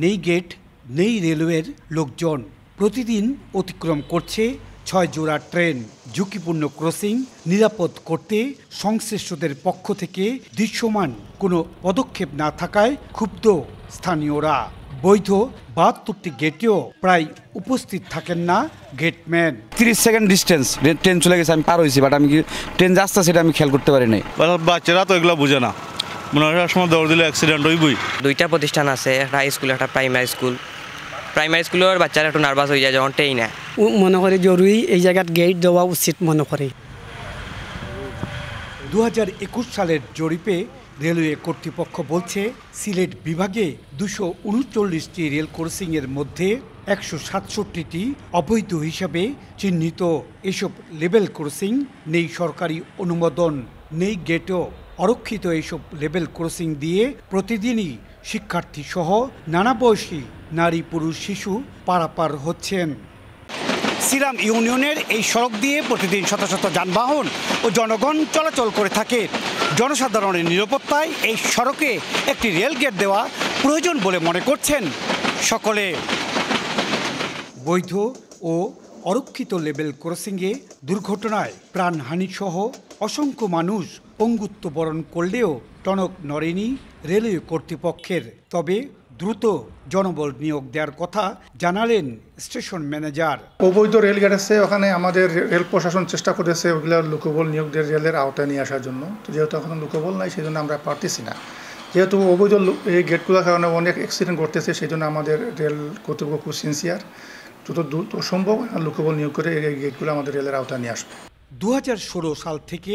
নেই গেট, নেই রেলওয়ের লোকজন। প্রতিদিন অতিক্রম করছে ৬ জোড়া ট্রেন। ঝুঁকিপূর্ণ ক্রসিং নিরাপদ করতে সংশ্লিষ্টদের পক্ষ থেকে দৃশ্যমান কোনো পদক্ষেপ না থাকায় ক্ষুব্ধ স্থানীয়রা। বৈধ ৭২টি গেটেও প্রায় উপস্থিত থাকেন না গেটম্যান। 30 সেকেন্ড ডিস্টেন্স ট্রেন চলে গেছে, আমি পার হয়েছি, বাট আমি ট্রেন যাচ্ছে সেটা আমি খেয়াল করতে পারি নাই। বাচ্চারা তো এগুলো বুঝে না, মনে হয় সময় দৌড় দিলে অ্যাক্সিডেন্ট হইবই। দুইটা প্রতিষ্ঠান আছে, একটা হাই স্কুল, একটা প্রাইমারি স্কুল। প্রাইমারি স্কুলের বাচ্চারা একটু নার্ভাস হয়ে যায় যখন ট্রেন নেয়। মনে করি জরুরি এই জায়গায় গেট দেওয়া উচিত মনে করি। ২০২১ সালের জরিপে রেলওয়ে কর্তৃপক্ষ বলছে সিলেট বিভাগে ২৩৯টি রেল ক্রসিংয়ের মধ্যে ১৬৭টি অবৈধ হিসাবে চিহ্নিত। এসব লেভেল ক্রসিং নেই সরকারি অনুমোদন, নেই গেটও। অরক্ষিত এইসব লেভেল ক্রসিং দিয়ে প্রতিদিনই শিক্ষার্থী সহ নানা বয়সী নারী পুরুষ শিশু পারাপার হচ্ছেন। সিরাম ইউনিয়নের এই সড়ক দিয়ে প্রতিদিন শত শত যানবাহন ও জনগণ চলাচল করে থাকে। জনসাধারণের নিরাপত্তায় এই সড়কে একটি রেল গেট দেওয়া প্রয়োজন বলে মনে করছেন সকলে। বৈধ ও অরক্ষিত লেভেল ক্রসিংয়ে দুর্ঘটনায় প্রাণহানি সহ অসংখ্য মানুষ পঙ্গুত্ব বরণ করলেও টনক নড়েনি রেলওয়ে কর্তৃপক্ষের। তবে দ্রুত জনবল নিয়োগ দেওয়ার কথা জানালেন স্টেশন ম্যানেজার। অবৈধ রেল গেট আছে, ওখানে আমাদের রেল প্রশাসন চেষ্টা করেছে ওগুলো লোকবল নিয়োগ দিয়ে রেলের আওতায় নিয়ে আসার জন্য। তো যেহেতু এখন লোকবল নাই, সেই জন্য আমরা পারতেছি না। যেহেতু অবৈধ এই গেটগুলোর কারণে অনেক অ্যাক্সিডেন্ট ঘটতেছে, সেই জন্য আমাদের রেল কর্তৃপক্ষ খুব সিনসিয়ার, যত দ্রুত সম্ভব লোকবল নিয়োগ করে এই গেটগুলো আমাদের রেলের আওতায় নিয়ে আসবে। ২০১৬ সাল থেকে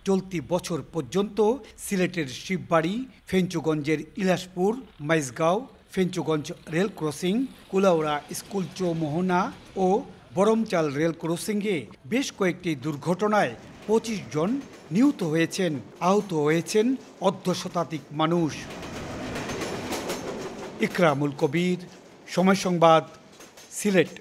চলতি বছর পর্যন্ত সিলেটের শিববাড়ি, ফেঞ্চুগঞ্জের Ilaspur, Maijgaon, Fenchuganj rail crossing, Kulaura school Chowmohona ও বরমচাল রেল ক্রসিংয়ে বেশ কয়েকটি দুর্ঘটনায় ২৫ জন নিহত হয়েছেন, আহত হয়েছেন অর্ধশতাধিক মানুষ। ইকরামুল কবির, সময় সংবাদ, সিলেট।